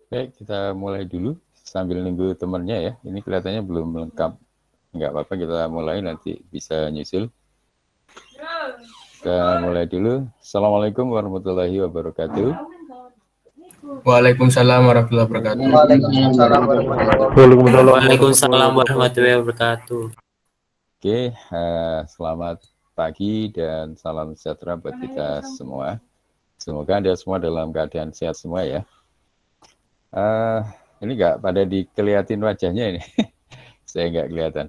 Baik, kita mulai dulu sambil nunggu temannya ya. Ini kelihatannya belum lengkap. Enggak apa-apa, kita mulai nanti bisa nyusul. Kita mulai dulu. Assalamualaikum warahmatullahi wabarakatuh. Waalaikumsalam warahmatullahi wabarakatuh. Waalaikumsalam warahmatullahi wabarakatuh. Waalaikumsalam warahmatullahi wabarakatuh. Oke, selamat pagi dan salam sejahtera buat kita semua. Semoga Anda semua dalam keadaan sehat semua ya. Ini nggak pada dikeliatin wajahnya ini. Saya nggak kelihatan.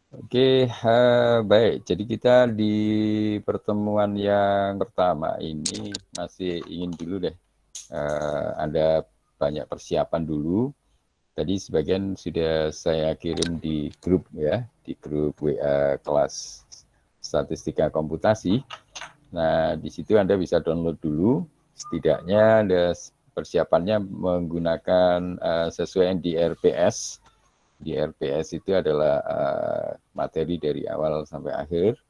Oke, baik. Jadi kita di pertemuan yang pertama ini masih ingin dulu deh. Ada banyak persiapan dulu. Tadi sebagian sudah saya kirim di grup ya, di grup WA kelas statistika komputasi. Nah, di situ Anda bisa download dulu. Setidaknya Anda persiapannya menggunakan sesuai di RPS. Di RPS itu adalah materi dari awal sampai akhir.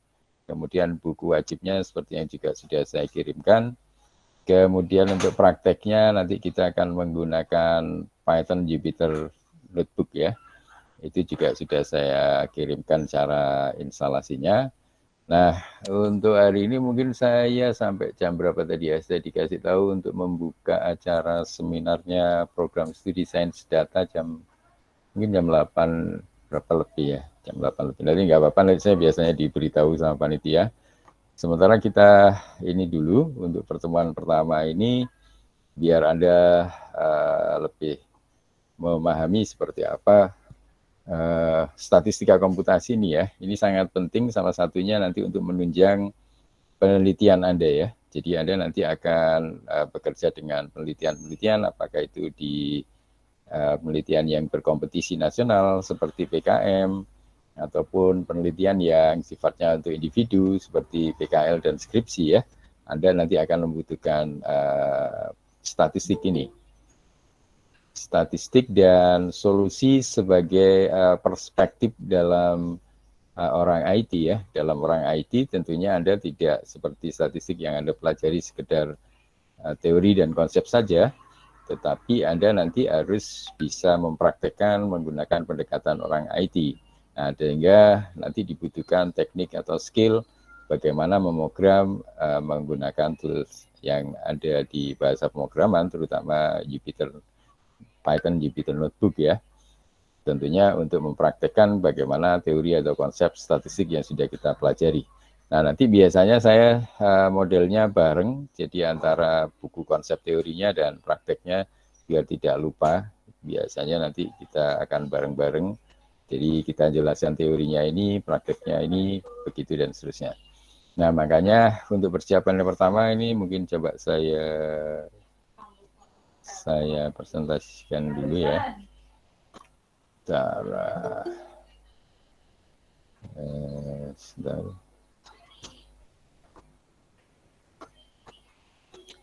Kemudian buku wajibnya seperti yang juga sudah saya kirimkan. Kemudian untuk prakteknya nanti kita akan menggunakan Python Jupyter Notebook ya. Itu juga sudah saya kirimkan cara instalasinya. Nah, untuk hari ini mungkin saya sampai jam berapa tadi ya, saya dikasih tahu untuk membuka acara seminarnya program studi sains data mungkin jam 8 berapa lebih ya, jam 8 lebih. Nanti nggak apa-apa, nanti saya biasanya diberitahu sama panitia. Sementara kita ini dulu untuk pertemuan pertama ini, biar Anda lebih memahami seperti apa statistika komputasi ini ya. Ini sangat penting, salah satunya nanti untuk menunjang penelitian Anda ya. Jadi Anda nanti akan bekerja dengan penelitian-penelitian, apakah itu di penelitian yang berkompetisi nasional seperti PKM, ataupun penelitian yang sifatnya untuk individu seperti PKL dan skripsi ya. Anda nanti akan membutuhkan statistik ini. Statistik dan solusi sebagai perspektif dalam orang IT ya. Dalam orang IT tentunya Anda tidak seperti statistik yang Anda pelajari sekedar teori dan konsep saja, tetapi Anda nanti harus bisa mempraktekkan menggunakan pendekatan orang IT. Nah, sehingga nanti dibutuhkan teknik atau skill bagaimana memogram menggunakan tools yang ada di bahasa pemrograman, terutama Python Jupyter Notebook ya. Tentunya untuk mempraktekkan bagaimana teori atau konsep statistik yang sudah kita pelajari. Nah, nanti biasanya saya modelnya bareng, jadi antara buku konsep teorinya dan prakteknya biar tidak lupa. Biasanya nanti kita akan bareng-bareng. Jadi kita jelaskan teorinya ini, prakteknya ini, begitu dan seterusnya. Nah, makanya untuk persiapan yang pertama ini mungkin coba saya presentasikan dulu ya. Cara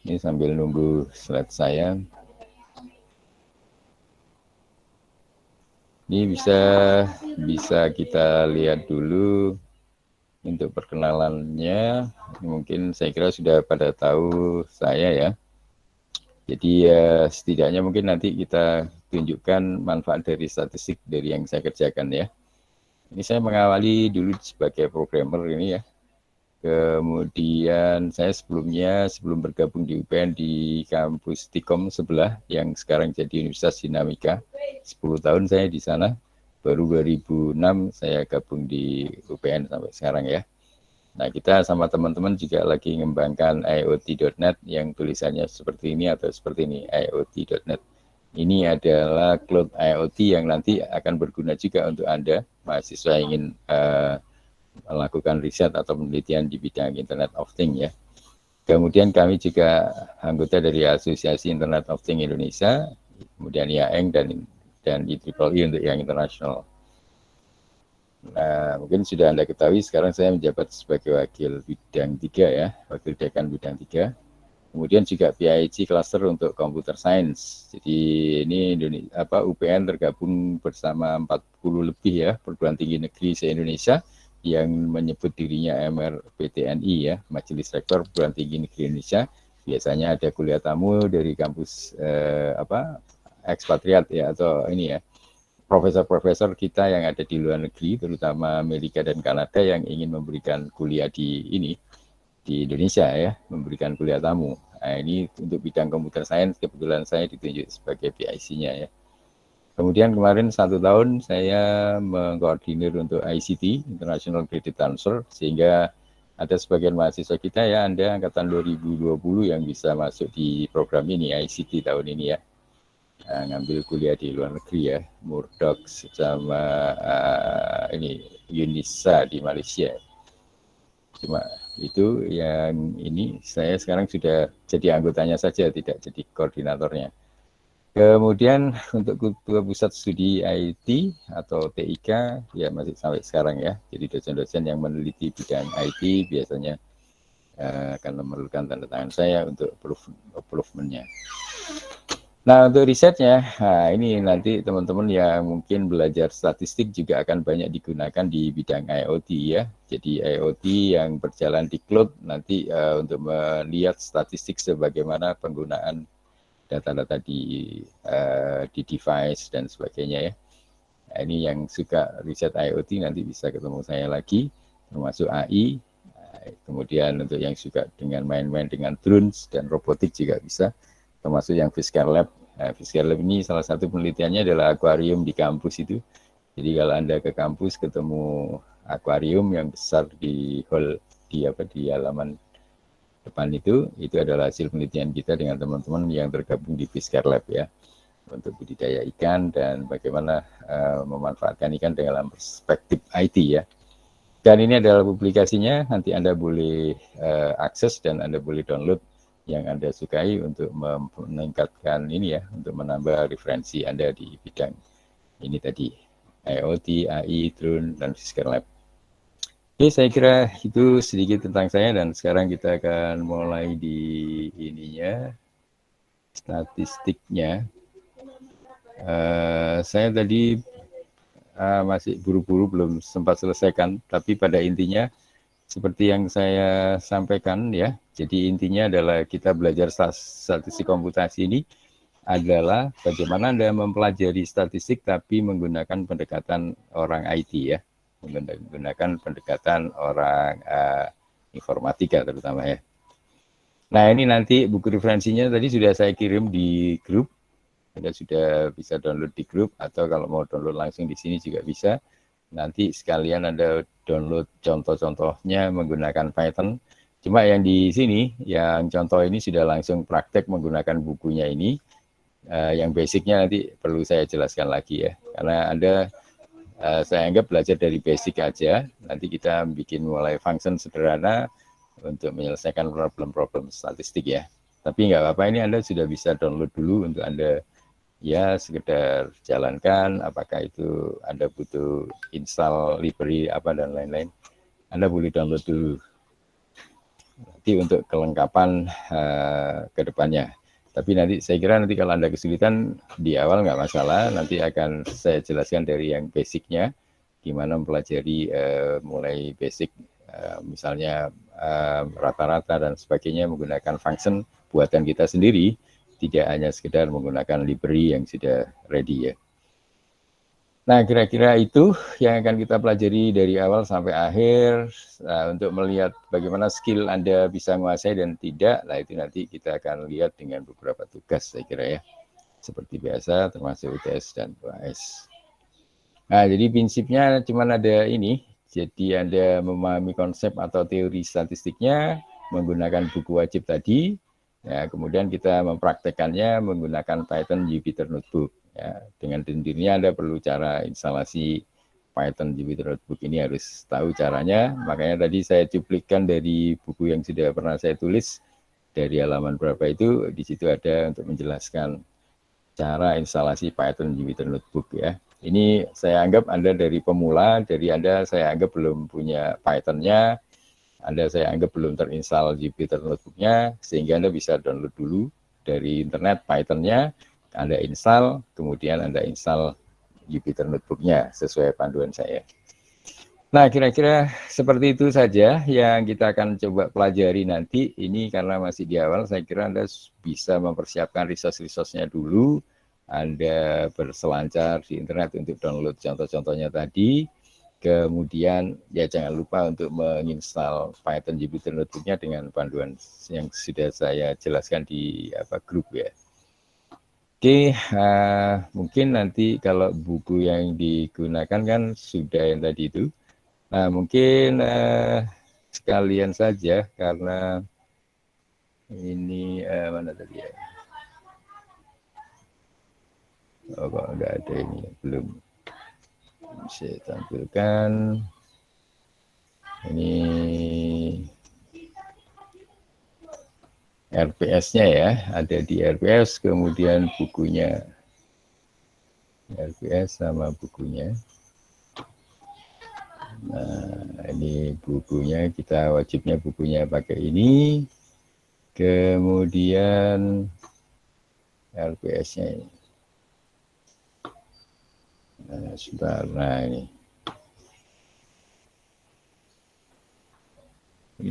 ini sambil nunggu slide saya. Ini bisa kita lihat dulu untuk perkenalannya. Mungkin saya kira sudah pada tahu saya ya. Jadi setidaknya mungkin nanti kita tunjukkan manfaat dari statistik dari yang saya kerjakan ya. Ini saya mengawali dulu sebagai programmer ini ya. Kemudian saya sebelum bergabung di UPN di kampus Tikom sebelah yang sekarang jadi Universitas Dinamika. 10 tahun saya di sana. Baru 2006 saya gabung di UPN sampai sekarang ya. Nah, kita sama teman-teman juga lagi mengembangkan IoT.net yang tulisannya seperti ini atau seperti ini, IoT.net. Ini adalah cloud IoT yang nanti akan berguna juga untuk Anda, mahasiswa yang ingin melakukan riset atau penelitian di bidang Internet of Things ya. Kemudian kami juga anggota dari Asosiasi Internet of Things Indonesia, kemudian IAENG dan IEEE untuk yang internasional. Nah, mungkin sudah Anda ketahui sekarang saya menjabat sebagai wakil bidang 3 ya, wakil dekan bidang 3. Kemudian juga PIG Cluster untuk Computer Science. Jadi ini UPN tergabung bersama 40 lebih ya perguruan tinggi negeri se-Indonesia yang menyebut dirinya MRPTNI ya, Majelis Rektor Perguruan Tinggi Negeri Indonesia, biasanya ada kuliah tamu dari kampus ekspatriat ya, atau ini ya, profesor-profesor kita yang ada di luar negeri, terutama Amerika dan Kanada, yang ingin memberikan kuliah di Indonesia ya, memberikan kuliah tamu. Nah, ini untuk bidang computer science, kebetulan saya ditunjuk sebagai PIC-nya ya. Kemudian kemarin 1 tahun saya mengkoordinir untuk ICT, International Credit Transfer, sehingga ada sebagian mahasiswa kita ya, Anda angkatan 2020 yang bisa masuk di program ini, ICT tahun ini ya. Ngambil kuliah di luar negeri ya, Murdoch sama ini Unisa di Malaysia. Cuma itu yang ini saya sekarang sudah jadi anggotanya saja, tidak jadi koordinatornya. Kemudian untuk Ketua Pusat Studi IT atau TIK ya masih sampai sekarang ya. Jadi dosen-dosen yang meneliti bidang IT biasanya akan memerlukan tanda tangan saya untuk approve-nya. Nah, untuk risetnya, nah ini nanti teman-teman yang mungkin belajar statistik juga akan banyak digunakan di bidang IoT ya. Jadi IoT yang berjalan di cloud nanti untuk melihat statistik sebagaimana penggunaan data-data di device dan sebagainya ya. Nah, ini yang suka riset IoT nanti bisa ketemu saya lagi, termasuk AI. Kemudian untuk yang suka dengan main-main dengan drones dan robotik juga bisa, termasuk yang Fisker Lab. Nah, Fisker Lab ini salah satu penelitiannya adalah akuarium di kampus itu. Jadi kalau Anda ke kampus ketemu akuarium yang besar di hall di halaman depan itu adalah hasil penelitian kita dengan teman-teman yang tergabung di Fisker Lab ya, untuk budidaya ikan dan bagaimana memanfaatkan ikan dalam perspektif IT ya. Dan ini adalah publikasinya, nanti Anda boleh akses dan Anda boleh download yang Anda sukai untuk meningkatkan ini ya, untuk menambah referensi Anda di bidang ini tadi, IoT, AI, drone, dan Fisker Lab. Oke, saya kira itu sedikit tentang saya, dan sekarang kita akan mulai di ininya, statistiknya. Saya tadi masih buru-buru belum sempat selesaikan, tapi pada intinya seperti yang saya sampaikan ya, jadi intinya adalah kita belajar statistik komputasi ini adalah bagaimana Anda mempelajari statistik tapi menggunakan pendekatan orang IT ya, menggunakan pendekatan orang informatika terutama ya. Nah, ini nanti buku referensinya tadi sudah saya kirim di grup. Anda sudah bisa download di grup, atau kalau mau download langsung di sini juga bisa. Nanti sekalian Anda download contoh-contohnya menggunakan Python. Cuma yang di sini, yang contoh ini sudah langsung praktek menggunakan bukunya ini. Yang basicnya nanti perlu saya jelaskan lagi ya. Karena Anda, saya anggap belajar dari basic aja. Nanti kita bikin mulai function sederhana untuk menyelesaikan problem-problem statistik ya. Tapi nggak apa-apa, ini Anda sudah bisa download dulu untuk Anda ya sekedar jalankan, apakah itu Anda butuh install library apa dan lain-lain, Anda boleh download dulu nanti untuk kelengkapan ke depannya. Tapi nanti saya kira nanti kalau Anda kesulitan di awal nggak masalah, nanti akan saya jelaskan dari yang basicnya, gimana mempelajari mulai basic misalnya rata-rata dan sebagainya menggunakan function buatan kita sendiri, tidak hanya sekedar menggunakan library yang sudah ready ya. Nah, kira-kira itu yang akan kita pelajari dari awal sampai akhir. Untuk melihat bagaimana skill Anda bisa menguasai dan tidak, nah itu nanti kita akan lihat dengan beberapa tugas saya kira ya. Seperti biasa, termasuk UTS dan UAS. Nah, jadi prinsipnya cuma ada ini. Jadi Anda memahami konsep atau teori statistiknya, menggunakan buku wajib tadi. Ya, kemudian kita mempraktekannya menggunakan Python Jupyter Notebook. Ya, dengan sendirinya Anda perlu cara instalasi Python Jupyter Notebook ini, harus tahu caranya. Makanya tadi saya cuplikan dari buku yang sudah pernah saya tulis, dari halaman berapa itu, di situ ada untuk menjelaskan cara instalasi Python Jupyter Notebook ya. Ini saya anggap Anda dari pemula, dari Anda saya anggap belum punya Python-nya, Anda saya anggap belum terinstall Jupyter Notebook-nya, sehingga Anda bisa download dulu dari internet Python-nya, Anda install, kemudian Anda install Jupyter Notebook-nya sesuai panduan saya. Nah, kira-kira seperti itu saja yang kita akan coba pelajari nanti. Ini karena masih di awal, saya kira Anda bisa mempersiapkan resource-resource-nya dulu. Anda berselancar di internet untuk download contoh-contohnya tadi. Kemudian ya jangan lupa untuk menginstal Python Jupyter Notebook-nya dengan panduan yang sudah saya jelaskan di grup ya. Oke, mungkin nanti kalau buku yang digunakan kan sudah yang tadi itu. Nah, mungkin sekalian saja karena ini mana tadi ya? Oh, kok nggak ada ini, belum saya tampilkan. Ini RPS-nya ya, ada di RPS, kemudian bukunya. RPS sama bukunya. Nah, ini bukunya, kita wajibnya bukunya pakai ini. Kemudian RPS-nya ini. Nah, sebentar, nah ini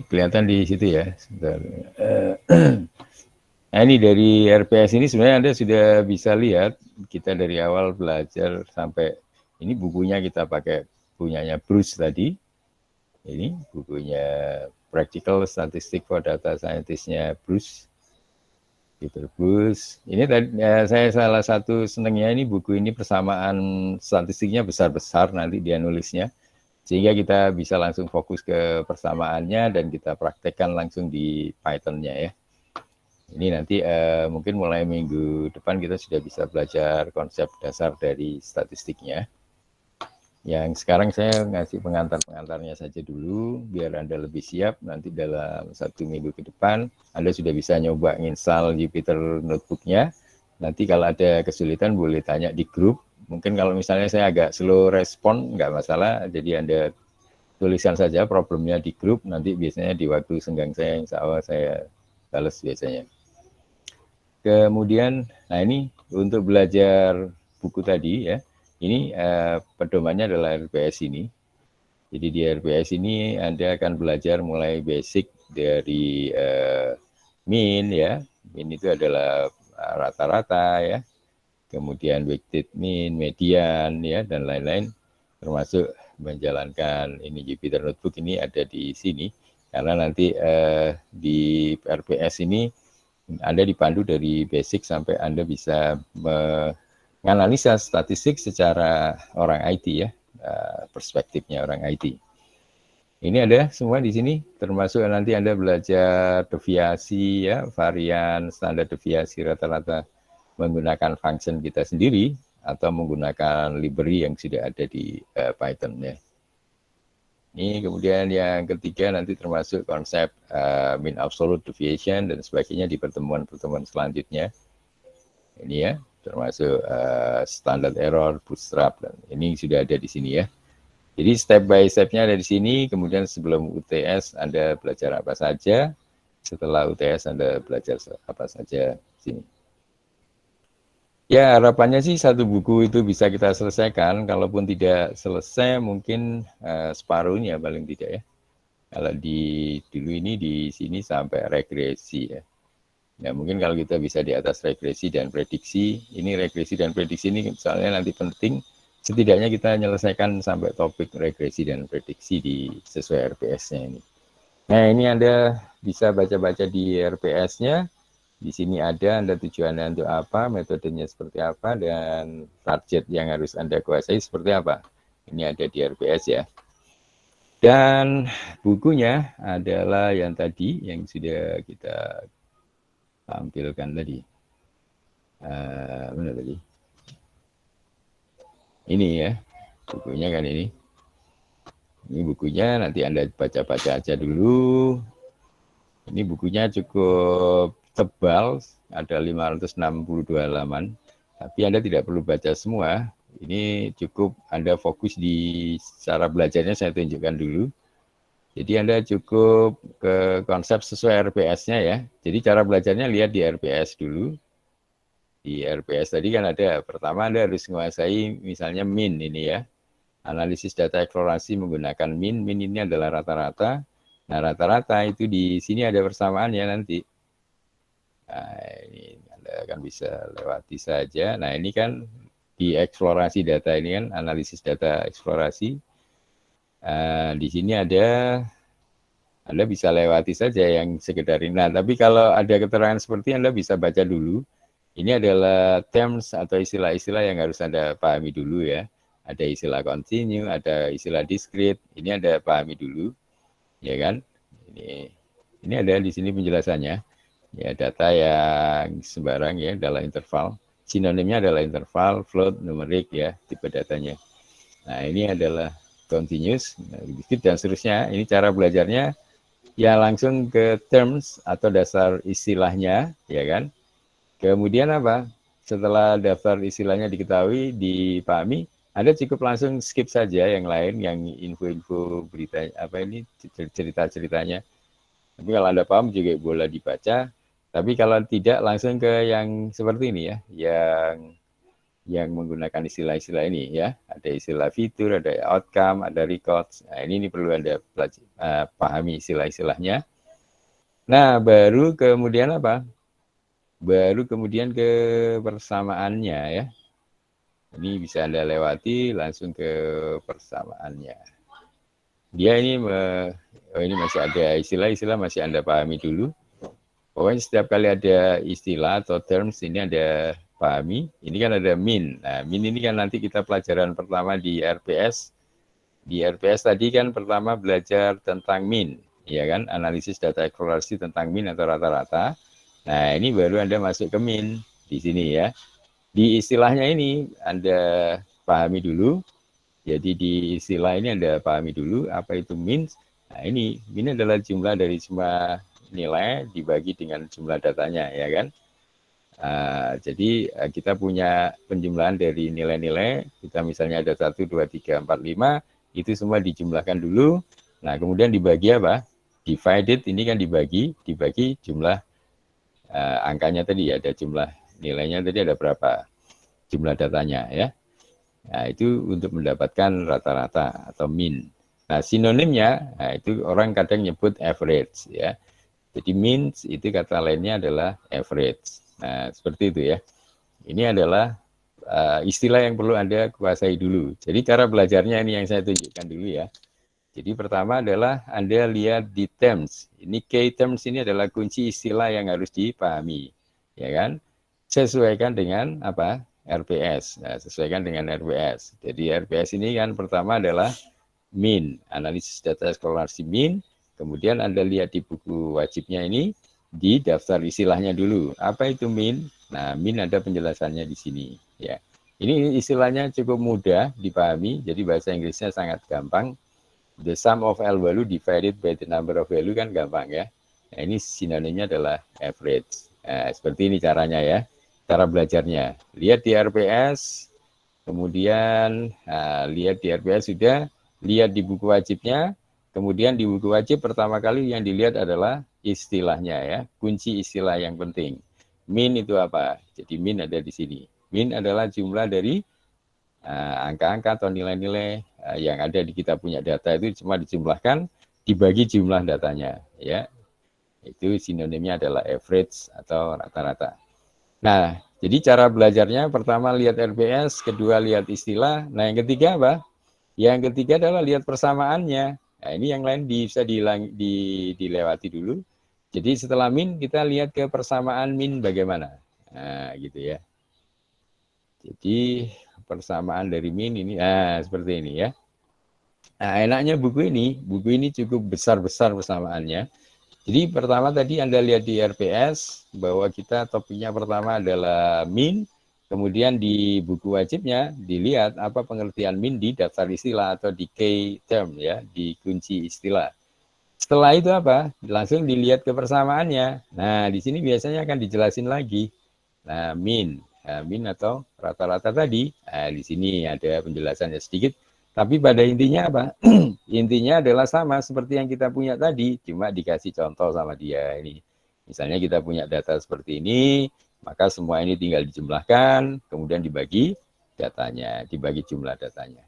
kelihatan di situ ya. Sebentar. Nah ini dari RPS ini sebenarnya Anda sudah bisa lihat, kita dari awal belajar sampai ini bukunya kita pakai punyanya Bruce tadi. Ini bukunya Practical Statistics for Data Scientist-nya Bruce. Peter Bruce. Ini tadi saya salah satu senangnya ini buku ini persamaan statistiknya besar-besar nanti dia nulisnya. Sehingga kita bisa langsung fokus ke persamaannya dan kita praktekkan langsung di Python-nya ya. Ini nanti mungkin mulai minggu depan kita sudah bisa belajar konsep dasar dari statistiknya. Yang sekarang saya ngasih pengantar-pengantarnya saja dulu, biar Anda lebih siap. Nanti dalam 1 minggu ke depan, Anda sudah bisa nyoba install Jupyter Notebook-nya. Nanti kalau ada kesulitan boleh tanya di grup. Mungkin kalau misalnya saya agak slow respon, nggak masalah. Jadi Anda tuliskan saja problemnya di grup. Nanti biasanya di waktu senggang saya, insya Allah saya balas biasanya. Kemudian, nah ini untuk belajar buku tadi ya, ini pedomannya adalah RPS ini. Jadi di RPS ini Anda akan belajar mulai basic dari mean ya, mean itu adalah rata-rata ya, kemudian weighted mean, median ya, dan lain-lain, termasuk menjalankan ini Jupyter Notebook ini ada di sini, karena nanti di RPS ini Anda dipandu dari basic sampai Anda bisa menganalisa statistik secara orang IT ya, perspektifnya orang IT. Ini ada semua di sini, termasuk nanti Anda belajar deviasi ya, varian, standar deviasi rata-rata menggunakan function kita sendiri atau menggunakan library yang sudah ada di Python ya. Ini kemudian yang ketiga nanti termasuk konsep mean absolute deviation dan sebagainya di pertemuan-pertemuan selanjutnya. Ini ya, termasuk standard error, bootstrap, dan ini sudah ada di sini ya. Jadi step by step-nya ada di sini, kemudian sebelum UTS Anda belajar apa saja, setelah UTS Anda belajar apa saja di sini. Ya, harapannya sih satu buku itu bisa kita selesaikan, kalaupun tidak selesai mungkin separuhnya paling tidak ya. Kalau dulu ini di sini sampai regresi ya. Ya mungkin kalau kita bisa di atas regresi dan prediksi, ini regresi dan prediksi ini soalnya nanti penting, setidaknya kita menyelesaikan sampai topik regresi dan prediksi di sesuai RPS-nya ini. Nah ini Anda bisa baca-baca di RPS-nya. Di sini ada Anda tujuannya untuk apa, metodenya seperti apa, dan target yang harus Anda kuasai seperti apa. Ini ada di RPS ya. Dan bukunya adalah yang tadi, yang sudah kita tampilkan tadi. Mana tadi? Ini ya, bukunya kan ini. Ini bukunya, nanti Anda baca-baca aja dulu. Ini bukunya cukup tebal, ada 562 halaman, tapi Anda tidak perlu baca semua. Ini cukup Anda fokus di cara belajarnya, saya tunjukkan dulu. Jadi Anda cukup ke konsep sesuai RPS-nya ya. Jadi cara belajarnya lihat di RPS dulu. Di RPS tadi kan ada, pertama Anda harus menguasai misalnya mean ini ya. Analisis data eksplorasi menggunakan min. Min ini adalah rata-rata. Nah, rata-rata itu di sini ada persamaan ya nanti. Nah, ini Anda akan bisa lewati saja. Nah, ini kan di eksplorasi data ini kan, analisis data eksplorasi. Di sini ada, Anda bisa lewati saja yang sekedar ini. Nah, tapi kalau ada keterangan seperti Anda bisa baca dulu. Ini adalah terms atau istilah-istilah yang harus Anda pahami dulu ya. Ada istilah continue, ada istilah discrete. Ini Anda pahami dulu, ya kan? Ini ada di sini penjelasannya. Ya, data yang sembarang ya adalah interval. Sinonimnya adalah interval, float, numerik ya, tipe datanya. Nah, ini adalah continuous, discrete dan seterusnya. Ini cara belajarnya ya langsung ke terms atau dasar istilahnya, ya kan? Kemudian apa? Setelah daftar istilahnya diketahui, dipahami, Anda cukup langsung skip saja yang lain, yang info-info berita apa ini cerita-ceritanya. Tapi kalau Anda paham juga boleh dibaca. Tapi kalau tidak langsung ke yang seperti ini ya, yang menggunakan istilah-istilah ini ya. Ada istilah fitur, ada outcome, ada records. Nah, ini perlu Anda pahami istilah-istilahnya. Nah, baru kemudian apa? Baru kemudian ke persamaannya ya. Ini bisa Anda lewati langsung ke persamaannya. Dia ini, ini masih ada istilah-istilah masih Anda pahami dulu. Pokoknya setiap kali ada istilah atau terms ini Anda pahami. Ini kan ada min. Nah, min ini kan nanti kita pelajaran pertama di RPS. Di RPS tadi kan pertama belajar tentang min, ya kan? Analisis data eksplorasi tentang min atau rata-rata. Nah, ini baru Anda masuk ke min di sini ya. Di istilahnya ini Anda pahami dulu. Jadi di istilah ini Anda pahami dulu apa itu min. Nah, ini min adalah jumlah dari semua nilai dibagi dengan jumlah datanya, ya kan? Jadi kita punya penjumlahan dari nilai-nilai. Kita misalnya ada 1, 2, 3, 4, 5. Itu semua dijumlahkan dulu. Nah, kemudian dibagi apa? Divided, ini kan dibagi jumlah angkanya tadi, ada jumlah nilainya tadi ada berapa jumlah datanya ya. Nah, itu untuk mendapatkan rata-rata atau min. Nah, sinonimnya, nah, itu orang kadang nyebut average ya. Jadi min itu kata lainnya adalah average. Nah, seperti itu ya. Ini adalah istilah yang perlu Anda kuasai dulu. Jadi cara belajarnya ini yang saya tunjukkan dulu ya. Jadi pertama adalah Anda lihat di terms. Ini key terms ini adalah kunci istilah yang harus dipahami. Ya kan? Sesuaikan dengan apa? RPS. Nah, sesuaikan dengan RPS. Jadi RPS ini kan pertama adalah min. Analisis data eksplorasi min. Kemudian Anda lihat di buku wajibnya ini, di daftar istilahnya dulu. Apa itu min? Nah, min ada penjelasannya di sini. Ya, ini istilahnya cukup mudah dipahami. Jadi bahasa Inggrisnya sangat gampang. The sum of L value divided by the number of value kan gampang ya. Nah, ini sinonimnya adalah average. Nah, seperti ini caranya ya. Cara belajarnya. Lihat di RPS, kemudian lihat di RPS sudah, lihat di buku wajibnya, kemudian di buku wajib pertama kali yang dilihat adalah istilahnya ya, kunci istilah yang penting. Min itu apa? Jadi min ada di sini. Min adalah jumlah dari angka-angka atau nilai-nilai yang ada di kita punya data itu cuma dijumlahkan, dibagi jumlah datanya ya. Itu sinonimnya adalah average atau rata-rata. Nah, jadi cara belajarnya pertama lihat RPS, kedua lihat istilah. Nah, yang ketiga apa? Yang ketiga adalah lihat persamaannya. Nah, ini yang lain bisa dilewati dulu. Jadi setelah min kita lihat ke persamaan min bagaimana. Nah, gitu ya. Jadi persamaan dari min ini seperti ini ya. Nah, enaknya buku ini cukup besar-besar persamaannya. Jadi pertama tadi Anda lihat di RPS bahwa kita topiknya pertama adalah min, kemudian di buku wajibnya dilihat apa pengertian min di daftar istilah atau di key term ya, di kunci istilah. Setelah itu apa? Langsung dilihat ke persamaannya. Nah, di sini biasanya akan dijelasin lagi. Nah, min atau rata-rata tadi. Nah, di sini ada penjelasannya sedikit. Tapi pada intinya apa? Intinya adalah sama seperti yang kita punya tadi, cuma dikasih contoh sama dia ini. Misalnya kita punya data seperti ini, maka semua ini tinggal dijumlahkan, kemudian dibagi datanya, dibagi jumlah datanya.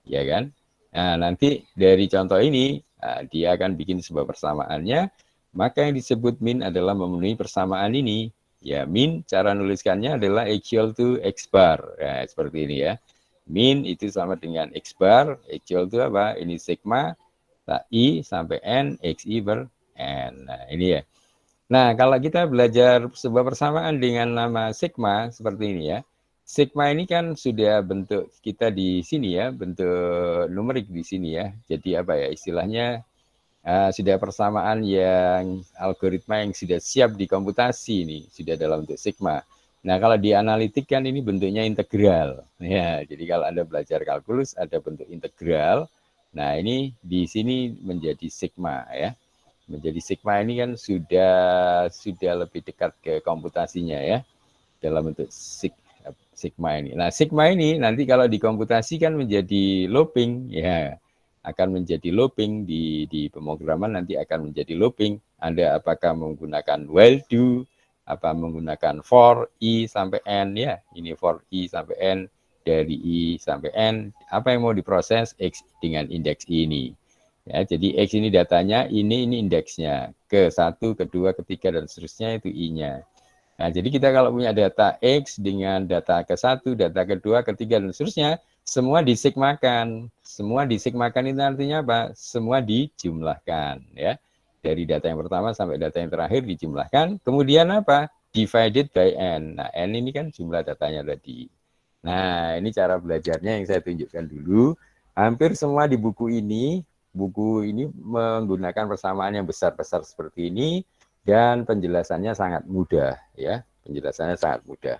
ya kan? Nah, nanti dari contoh ini, dia akan bikin sebuah persamaannya, maka yang disebut min adalah memenuhi persamaan ini. Ya, min cara nuliskannya adalah equal to x bar. Ya, seperti ini ya. Min itu sama dengan x bar, equal to apa? Ini sigma, i sampai n, xi per n. Nah, ini ya. Nah, kalau kita belajar sebuah persamaan dengan nama sigma seperti ini ya. Sigma ini kan sudah bentuk kita di sini ya, bentuk numerik di sini ya. Jadi apa ya istilahnya sudah persamaan yang algoritma yang sudah siap di komputasi ini, sudah dalam bentuk sigma. Nah, kalau di analitik kan ini bentuknya integral. Ya, jadi kalau Anda belajar kalkulus ada bentuk integral. Nah, ini di sini menjadi sigma ya. Menjadi sigma ini kan sudah lebih dekat ke komputasinya ya dalam bentuk sigma ini. Nah, sigma ini nanti kalau dikomputasikan menjadi looping ya akan menjadi looping di pemrograman nanti akan menjadi looping. Anda apakah menggunakan while do, apa menggunakan for i sampai n ya. Ini for i sampai n dari i sampai n apa yang mau diproses x dengan indeks ini. Ya, jadi X ini datanya, ini indeksnya. Ke-1, ke-2, ke-3, dan seterusnya itu I-nya. Nah, jadi kita kalau punya data X dengan data ke-1, data ke-2, ke-3, dan seterusnya, semua disigmakan. Semua disigmakan itu artinya apa? Semua dijumlahkan. Ya. Dari data yang pertama sampai data yang terakhir dijumlahkan. Kemudian apa? Divided by N. Nah, N ini kan jumlah datanya tadi. Nah, ini cara belajarnya yang saya tunjukkan dulu. Hampir semua di buku ini menggunakan persamaan yang besar-besar seperti ini dan penjelasannya sangat mudah ya. Penjelasannya sangat mudah.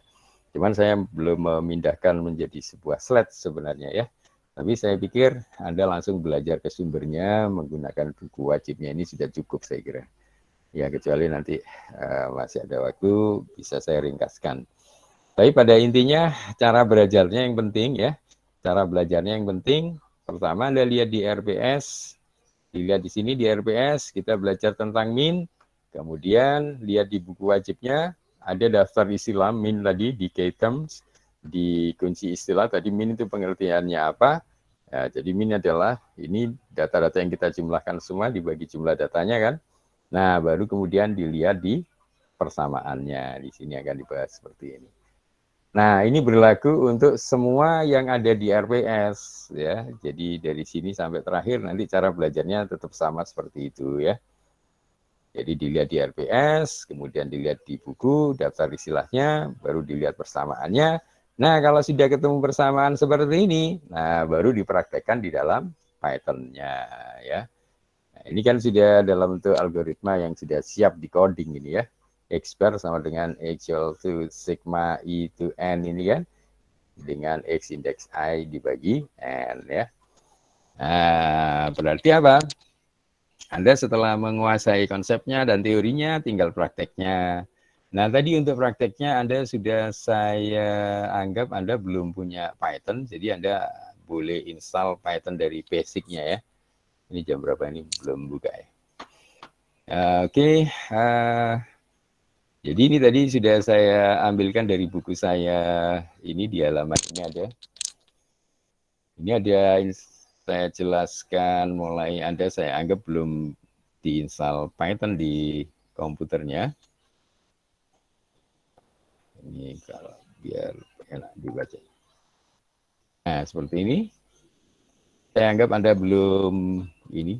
Cuman saya belum memindahkan menjadi sebuah slide sebenarnya ya. Tapi saya pikir Anda langsung belajar ke sumbernya menggunakan buku wajibnya ini sudah cukup saya kira. Ya kecuali nanti masih ada waktu bisa saya ringkaskan. Tapi pada intinya cara belajarnya yang penting ya. Cara belajarnya yang penting pertama Anda lihat di RPS, dilihat di sini di RPS, kita belajar tentang min, kemudian lihat di buku wajibnya, ada daftar istilah min tadi di key terms, di kunci istilah, tadi min itu pengertiannya apa, ya, jadi min adalah, ini data-data yang kita jumlahkan semua, dibagi jumlah datanya kan, nah baru kemudian dilihat di persamaannya, di sini akan dibahas seperti ini. Nah, ini berlaku untuk semua yang ada di RPS ya. Jadi dari sini sampai terakhir nanti cara belajarnya tetap sama seperti itu ya. Jadi dilihat di RPS, kemudian dilihat di buku, daftar istilahnya, baru dilihat persamaannya. Nah, kalau sudah ketemu persamaan seperti ini, nah baru dipraktekkan di dalam Python-nya ya. Nah, ini kan sudah dalam bentuk algoritma yang sudah siap di coding ini ya. X bar sama dengan equal to sigma i to n ini kan dengan x indeks I dibagi n ya. Nah, berarti apa? Anda setelah menguasai konsepnya dan teorinya tinggal prakteknya. Nah, tadi untuk prakteknya Anda sudah saya anggap Anda belum punya Python, jadi Anda boleh install Python dari basicnya ya. Ini jam berapa ini? Belum buka ya. Oke. Jadi ini tadi sudah saya ambilkan dari buku saya, ini di halaman ini ada. Ini ada saya jelaskan mulai Anda saya anggap belum diinstal Python di komputernya. Ini kalau biar enak dibaca. Nah, seperti ini. Saya anggap Anda belum ini.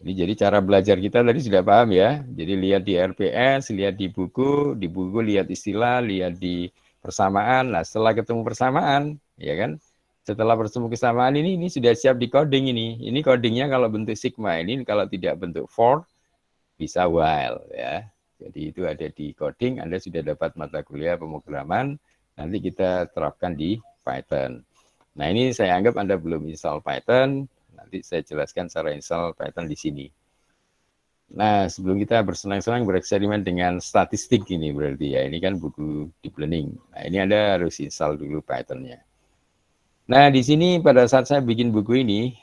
Ini jadi cara belajar kita tadi sudah paham ya. Jadi lihat di RPS, lihat di buku lihat istilah, lihat di persamaan. Nah, setelah ketemu persamaan, ya kan? Setelah bertemu kesamaan ini sudah siap di coding ini. Ini codingnya kalau bentuk sigma ini, kalau tidak bentuk for, bisa while ya. Jadi itu ada di coding, Anda sudah dapat mata kuliah pemrograman, nanti kita terapkan di Python. Nah, ini saya anggap Anda belum install Python. Nanti saya jelaskan cara install Python di sini. Nah, sebelum kita bersenang-senang bereksperimen dengan statistik ini berarti ya, ini kan buku deep learning. Nah, ini Anda harus install dulu Python-nya. Nah, di sini pada saat saya bikin buku ini,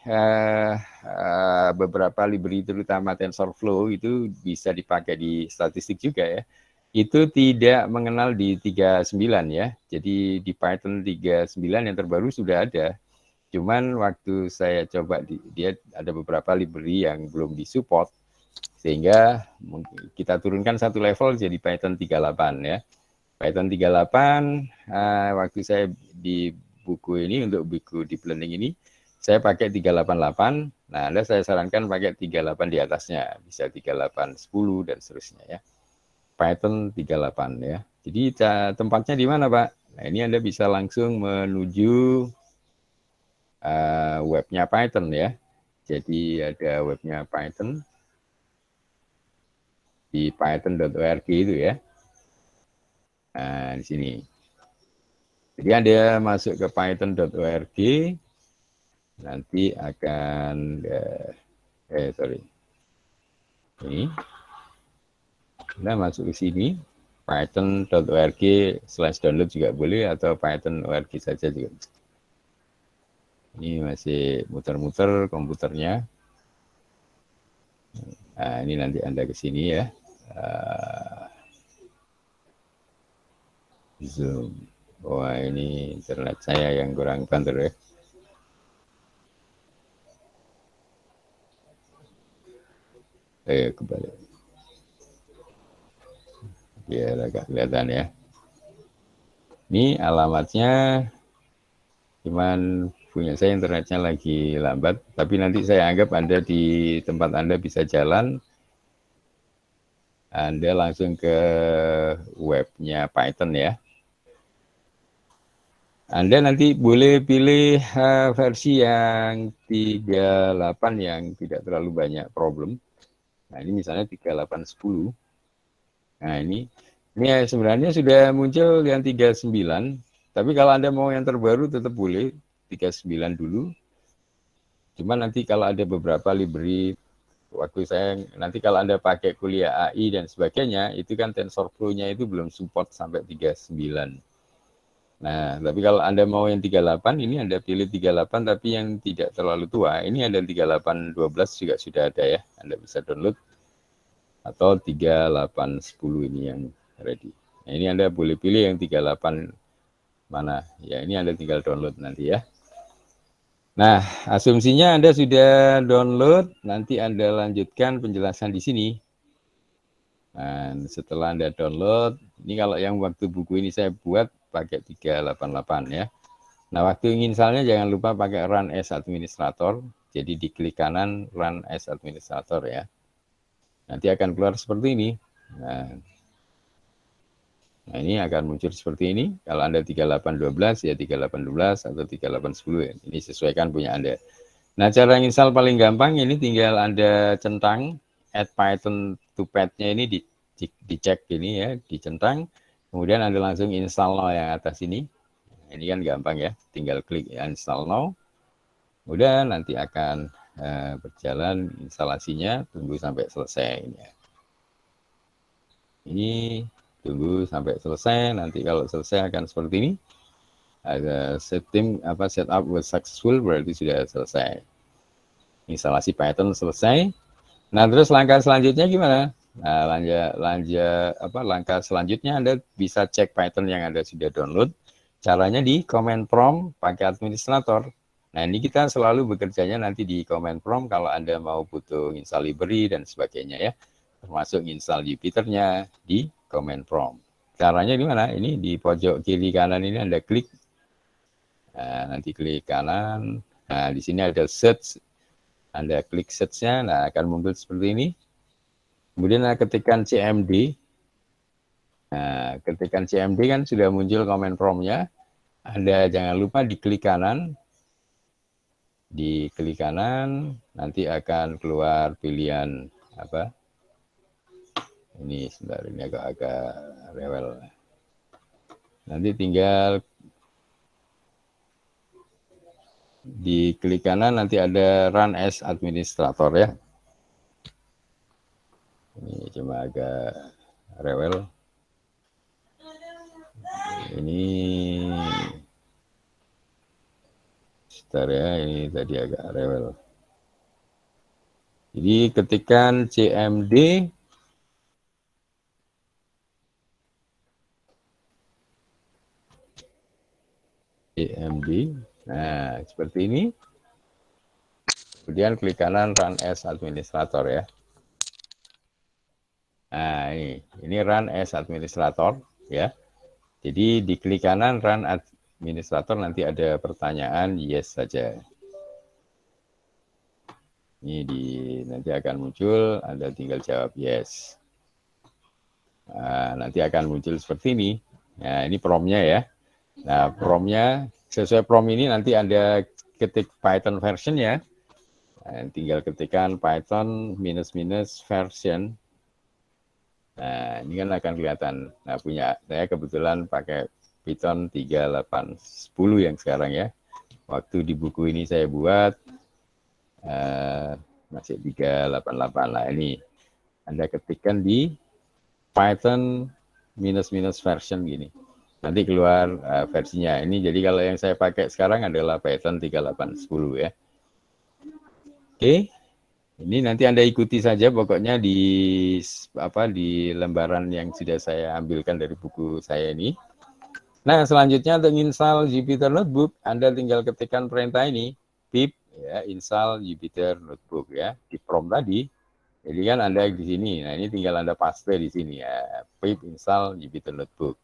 beberapa library terutama TensorFlow itu bisa dipakai di statistik juga ya. Itu tidak mengenal di 39 ya. Jadi di Python 39 yang terbaru sudah ada. Cuman waktu saya coba dia ada beberapa library yang belum disupport, sehingga kita turunkan satu level jadi Python 38 ya. Python 38 waktu saya di buku ini, untuk buku deep learning ini, saya pakai 388. Nah, Anda saya sarankan pakai 38 di atasnya, bisa 38, 10 dan seterusnya ya. Python 38 ya. Jadi tempatnya di mana, Pak? Nah, ini Anda bisa langsung menuju webnya Python ya. Jadi ada webnya Python di python.org itu ya. Nah, di sini. Jadi Anda masuk ke python.org, nanti akan sorry. Ini. Anda masuk ke sini, python.org/download juga boleh, atau python.org saja juga. Ini masih muter-muter komputernya. Nah, ini nanti Anda ke sini ya. Zoom. Wah, ini internet saya yang kurang banter ya. Kembali. Biar agak kelihatan ya. Ini alamatnya, cuman punya saya internetnya lagi lambat, tapi nanti saya anggap Anda di tempat Anda bisa jalan, Anda langsung ke webnya Python ya. Anda nanti boleh pilih versi yang 38 yang tidak terlalu banyak problem. Nah, ini misalnya 3810. Nah, ini sebenarnya sudah muncul yang 39, tapi kalau Anda mau yang terbaru tetap boleh 39 dulu. Cuma nanti kalau ada beberapa library, waktu saya nanti kalau Anda pakai kuliah AI dan sebagainya, itu kan TensorFlow-nya itu belum support sampai 39. Nah, tapi kalau Anda mau yang 38, ini Anda pilih 38 tapi yang tidak terlalu tua. Ini ada 3812 juga sudah ada ya. Anda bisa download, atau 3810 ini yang ready. Nah, ini Anda boleh pilih yang 38 mana. Ya, ini Anda tinggal download nanti ya. Nah, asumsinya Anda sudah download, nanti Anda lanjutkan penjelasan di sini. Dan setelah Anda download, ini kalau yang waktu buku ini saya buat pakai 388 ya. Nah, waktu installnya jangan lupa pakai Run as Administrator. Jadi diklik kanan Run as Administrator ya. Nanti akan keluar seperti ini. Nah, ini akan muncul seperti ini. Kalau Anda 3812 ya 3812 atau 3810 ya. Ini sesuaikan punya Anda. Nah, cara install paling gampang ini tinggal Anda centang add Python to pad-nya ini dicek ini ya, dicentang. Kemudian Anda langsung install now yang atas ini. Ini kan gampang ya, tinggal klik install now. Kemudian nanti akan berjalan instalasinya, tunggu sampai selesai ini ya. Ini tunggu sampai selesai, nanti kalau selesai akan seperti ini. Ada setup was successful, berarti sudah selesai. Instalasi Python selesai. Nah, terus langkah selanjutnya gimana? Nah, langkah selanjutnya Anda bisa cek Python yang Anda sudah download. Caranya di command prompt pakai administrator. Nah, ini kita selalu bekerjanya nanti di command prompt kalau Anda mau butuh install library dan sebagainya ya. Termasuk install Jupyter-nya di command prompt. Caranya di mana? Ini di pojok kiri kanan ini Anda klik. Nah, nanti klik kanan. Nah, di sini ada search. Anda klik search-nya, nah akan muncul seperti ini. Kemudian ketikkan CMD. Nah, ketikkan CMD kan sudah muncul command prompt-nya. Anda jangan lupa diklik kanan. Diklik kanan, nanti akan keluar pilihan apa? Ini sebentar, ini agak rewel. Nanti tinggal di klik kanan, nanti ada Run as Administrator ya. Ini cuma agak rewel. Ini sebentar ya, ini tadi agak rewel. Jadi ketikkan CMD. CMD, Nah, seperti ini. Kemudian klik kanan Run as Administrator ya. Nah, ini Run as Administrator ya. Jadi di klik kanan Run Administrator nanti ada pertanyaan yes saja. Ini nanti akan muncul, Anda tinggal jawab yes. Nah, nanti akan muncul seperti ini. Nah, ini promnya ya. Nah, promnya sesuai prom ini nanti Anda ketik Python version-nya. Nah, tinggal ketikkan Python minus version. Nah, ini kan akan kelihatan. Nah, punya saya kebetulan pakai Python 3810 yang sekarang ya. Waktu di buku ini saya buat masih 388. Nah, ini Anda ketikkan di Python minus version gini. Nanti keluar versinya. Ini jadi kalau yang saya pakai sekarang adalah Python 3810 ya. Oke. Ini nanti Anda ikuti saja pokoknya di lembaran yang sudah saya ambilkan dari buku saya ini. Nah, selanjutnya untuk install Jupyter Notebook, Anda tinggal ketikkan perintah ini, pip ya, install Jupyter Notebook ya, di prompt tadi. Jadi kan Anda di sini. Nah, ini tinggal Anda paste di sini ya, pip install Jupyter Notebook.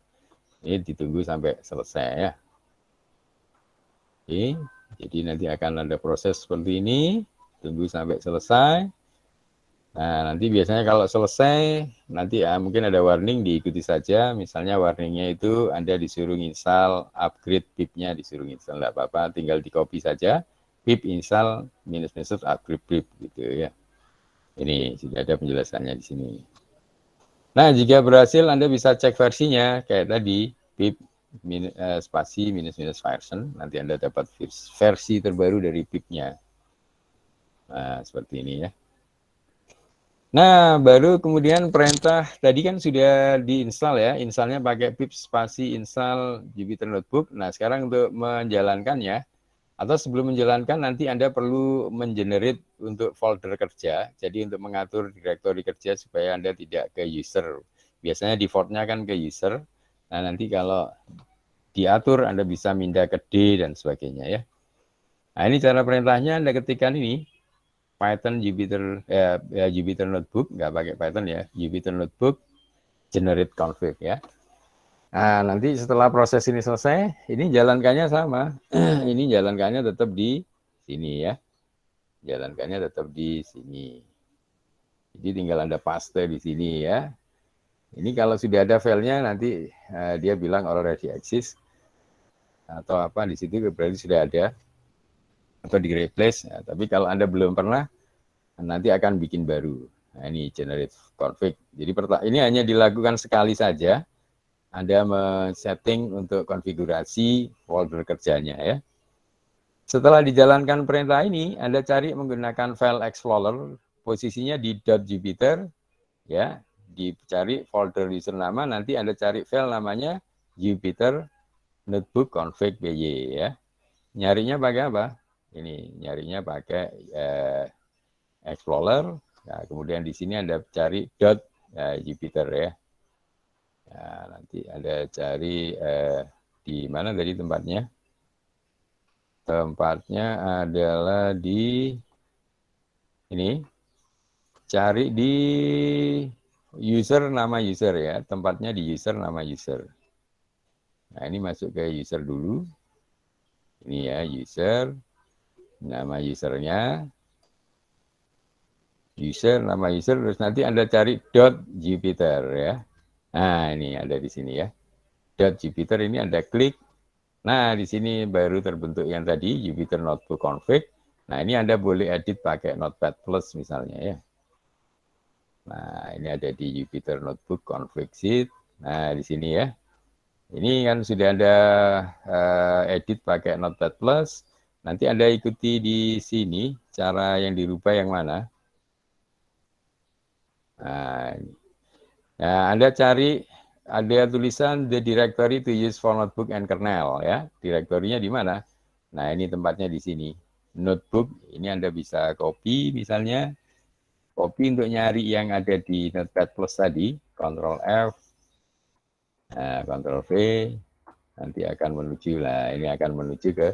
Ini ditunggu sampai selesai ya. Oke, jadi nanti akan ada proses seperti ini. Tunggu sampai selesai. Nah, nanti biasanya kalau selesai, nanti mungkin ada warning, diikuti saja. Misalnya warningnya itu Anda disuruh install, upgrade pip-nya disuruh install, enggak apa-apa, tinggal di copy saja. Pip install minus upgrade pip gitu ya. Ini sudah ada penjelasannya di sini. Nah, jika berhasil Anda bisa cek versinya kayak tadi, pip spasi minus version, nanti Anda dapat versi terbaru dari pip-nya. Nah, seperti ini ya. Nah, baru kemudian perintah tadi kan sudah diinstal ya. Installnya pakai pip spasi install Jupyter Notebook. Nah, sekarang untuk menjalankannya, atau sebelum menjalankan nanti Anda perlu mengenerate untuk folder kerja. Jadi untuk mengatur direktori kerja supaya Anda tidak ke user. Biasanya defaultnya kan ke user. Nah, nanti kalau diatur Anda bisa pindah ke D dan sebagainya ya. Nah, ini cara perintahnya Anda ketikkan ini. Python Jupyter Notebook, nggak pakai Python ya, Jupyter Notebook generate config ya. Nah, nanti setelah proses ini selesai, ini jalankannya sama. Ini jalankannya tetap di sini ya. Jalankannya tetap di sini. Jadi tinggal Anda paste di sini ya. Ini kalau sudah ada filenya nanti dia bilang already exist atau apa di situ berarti sudah ada atau di replace. Ya, tapi kalau Anda belum pernah, nanti akan bikin baru. Nah, ini generate config. Jadi ini hanya dilakukan sekali saja. Anda men-setting untuk konfigurasi folder kerjanya ya. Setelah dijalankan perintah ini, Anda cari menggunakan file explorer, posisinya di .jupyter ya. Dicari folder user nama, nanti Anda cari file namanya Jupyter Notebook config by ya. Nyarinya pakai apa? Ini nyarinya pakai Explorer. Nah, kemudian di sini Anda cari .jupyter ya. Nah, nanti Anda cari di mana tadi tempatnya? Tempatnya adalah di ini. Cari di user nama user ya. Tempatnya di user nama user. Nah, ini masuk ke user dulu. Ini ya user. Nama usernya. Nama user, terus nanti Anda cari .jupyter ya. Nah, ini ada di sini ya. .jupyter ini Anda klik. Nah, di sini baru terbentuk yang tadi, Jupyter Notebook config. Nah, ini Anda boleh edit pakai Notepad Plus misalnya ya. Nah, ini ada di Jupyter Notebook config sheet. Nah, di sini ya. Ini kan sudah Anda edit pakai Notepad Plus. Nanti Anda ikuti di sini, cara yang dirubah yang mana. Nah, Anda cari ada tulisan the directory to use for notebook and kernel ya. Direktorinya di mana? Nah, ini tempatnya di sini. Notebook, ini Anda bisa copy misalnya. Copy untuk nyari yang ada di Notepad Plus tadi, Ctrl F, Ctrl V, nanti akan menuju lah. Ini akan menuju ke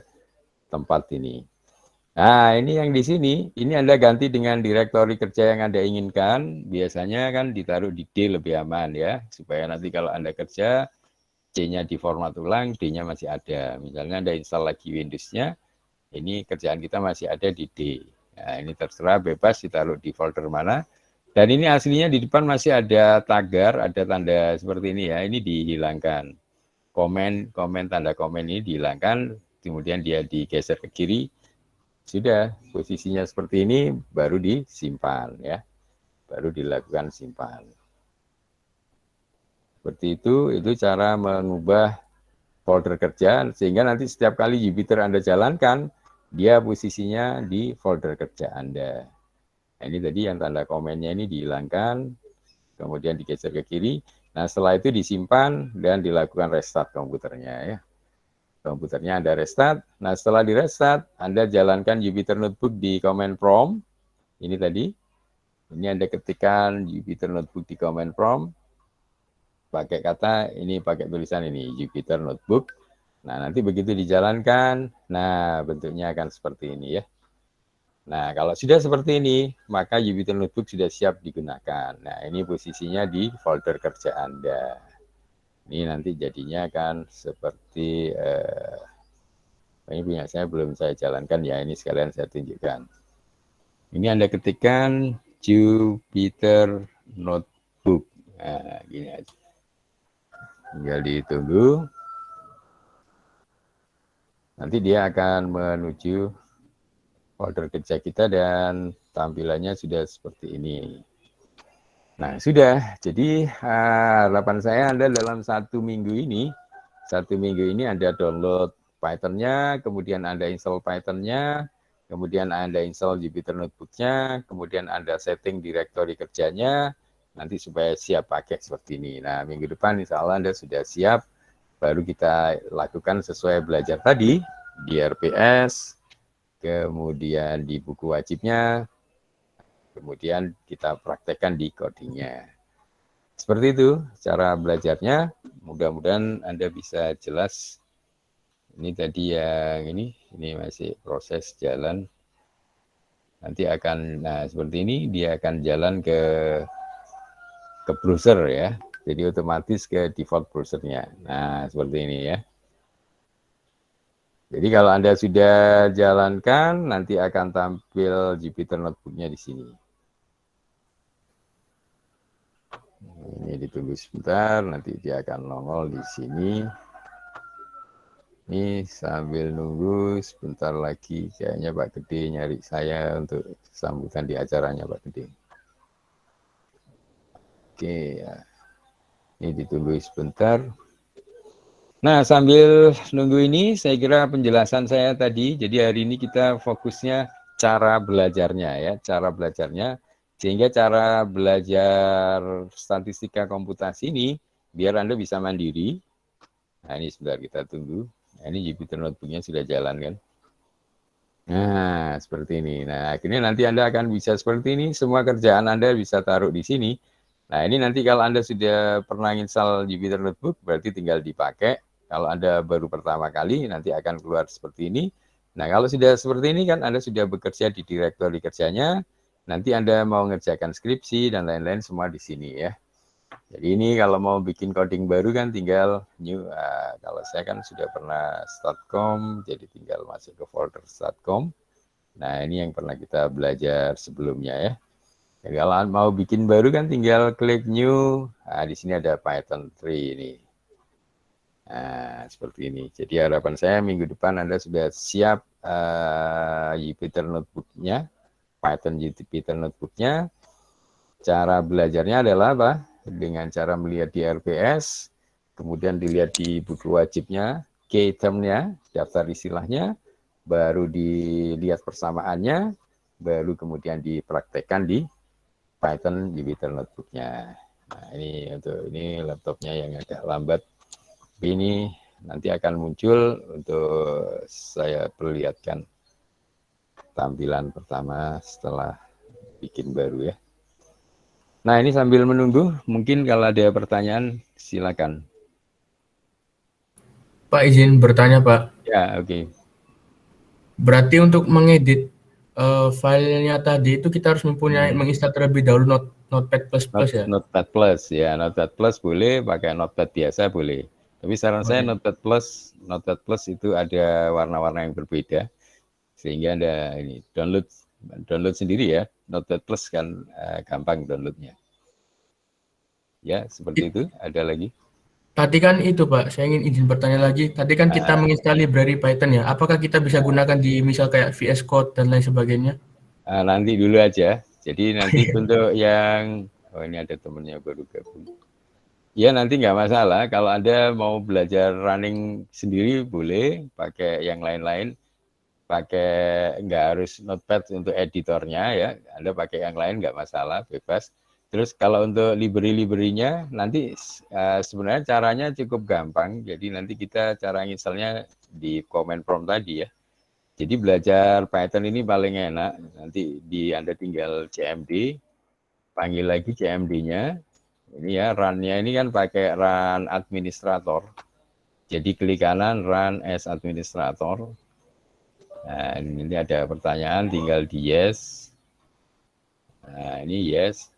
tempat ini. Nah, ini yang di sini, ini Anda ganti dengan direktori kerja yang Anda inginkan. Biasanya kan ditaruh di D lebih aman ya, supaya nanti kalau Anda kerja, C-nya di format ulang, D-nya masih ada. Misalnya Anda install lagi Windows-nya, ini kerjaan kita masih ada di D. Nah, ini terserah bebas ditaruh di folder mana. Dan ini aslinya di depan masih ada tagar, ada tanda seperti ini ya, ini dihilangkan. Komen tanda komen ini dihilangkan, kemudian dia digeser ke kiri. Sudah posisinya seperti ini baru disimpan ya, baru dilakukan simpan. Seperti itu cara mengubah folder kerja sehingga nanti setiap kali Jupyter Anda jalankan, dia posisinya di folder kerja Anda. Nah, ini tadi yang tanda komennya ini dihilangkan, kemudian digeser ke kiri. Nah, setelah itu disimpan dan dilakukan restart komputernya ya. Komputernya Anda restart. Nah, setelah di restart, Anda jalankan Jupyter Notebook di command prompt. Ini tadi. Ini Anda ketikkan Jupyter Notebook di command prompt. Pakai kata, ini pakai tulisan ini, Jupyter Notebook. Nah, nanti begitu dijalankan, nah bentuknya akan seperti ini ya. Nah, kalau sudah seperti ini, maka Jupyter Notebook sudah siap digunakan. Nah, ini posisinya di folder kerja Anda. Ini nanti jadinya akan seperti ini punya saya belum saya jalankan ya, ini sekalian saya tunjukkan. Ini Anda ketikkan Jupyter Notebook. Nah, gini aja. Tinggal ditunggu. Nanti dia akan menuju folder kerja kita dan tampilannya sudah seperti ini. Nah, sudah. Jadi harapan saya Anda dalam satu minggu ini Anda download Python-nya, kemudian Anda install Python-nya, kemudian Anda install Jupyter Notebook-nya, kemudian Anda setting direktori kerjanya, nanti supaya siap pakai seperti ini. Nah, minggu depan insya Allah Anda sudah siap, baru kita lakukan sesuai belajar tadi, di RPS, kemudian di buku wajibnya, kemudian kita praktekkan di codingnya. Seperti itu cara belajarnya. Mudah-mudahan Anda bisa jelas. Ini tadi yang ini masih proses jalan. Nanti akan, nah seperti ini, dia akan jalan ke browser ya. Jadi otomatis ke default browsernya. Nah seperti ini ya. Jadi kalau Anda sudah jalankan, nanti akan tampil Jupyter Notebook-nya di sini. Ini ditunggu sebentar, nanti dia akan nongol di sini. Ini sambil nunggu sebentar lagi, kayaknya Pak Gede nyari saya untuk sambutan di acaranya Pak Gede. Oke, ya. Ini ditunggu sebentar. Nah, sambil nunggu ini, saya kira penjelasan saya tadi, jadi hari ini kita fokusnya cara belajarnya ya, cara belajarnya, sehingga cara belajar statistika komputasi ini, biar Anda bisa mandiri. Nah, ini sebentar kita tunggu. Nah, ini Jupyter Notebook-nya sudah jalan kan. Nah, seperti ini. Nah, akhirnya nanti Anda akan bisa seperti ini, semua kerjaan Anda bisa taruh di sini. Nah, ini nanti kalau Anda sudah pernah install Jupyter Notebook, berarti tinggal dipakai. Kalau Anda baru pertama kali, nanti akan keluar seperti ini. Nah, kalau sudah seperti ini kan Anda sudah bekerja di direktori kerjanya, nanti Anda mau ngerjakan skripsi dan lain-lain semua di sini ya. Jadi ini kalau mau bikin coding baru kan tinggal new. Kalau saya kan sudah pernah statcom, jadi tinggal masuk ke folder statcom. Nah, ini yang pernah kita belajar sebelumnya ya. Jadi kalau mau bikin baru kan tinggal klik new. Nah, di sini ada Python 3 ini. Nah, seperti ini. Jadi harapan saya minggu depan Anda sudah siap Jupyter Notebook-nya, Python Jupyter Notebook-nya. Cara belajarnya adalah apa? Dengan cara melihat di RPS, kemudian dilihat di buku wajibnya, key term-nya, daftar istilahnya, baru dilihat persamaannya, baru kemudian dipraktekkan di Python Jupyter Notebook-nya. Nah, ini laptopnya yang agak lambat. Ini nanti akan muncul untuk saya perlihatkan tampilan pertama setelah bikin baru ya. Nah, ini sambil menunggu, mungkin kalau ada pertanyaan silakan. Pak izin bertanya Pak. Ya, oke. Berarti untuk mengedit filenya tadi itu kita harus mempunyai menginstal terlebih dahulu Notepad++ ya. Notepad Plus ya, Notepad Plus boleh, pakai Notepad biasa boleh. Tapi saran saya Notepad Plus itu ada warna-warna yang berbeda, sehingga Anda ini download sendiri ya. Notepad Plus kan gampang downloadnya. Ya, seperti itu. Ada lagi? Tadi kan itu Pak, saya ingin izin bertanya lagi. Tadi kan kita menginstal library Python ya. Apakah kita bisa gunakan di misal kayak VS Code dan lain sebagainya? Nanti dulu aja. Jadi nanti untuk yang ini ada temennya baru gabung. Ya nanti nggak masalah. Kalau Anda mau belajar running sendiri boleh, pakai yang lain-lain. Pakai nggak harus Notepad untuk editornya ya. Anda pakai yang lain nggak masalah, bebas. Terus kalau untuk library-library-nya nanti sebenarnya caranya cukup gampang. Jadi nanti kita cara installnya di command prompt tadi ya. Jadi belajar Python ini paling enak. Nanti Anda tinggal cmd, panggil lagi cmd-nya. Ini ya run-nya ini kan pakai run administrator. Jadi klik kanan run as administrator. Nah, ini ada pertanyaan, tinggal di yes. Nah, ini yes.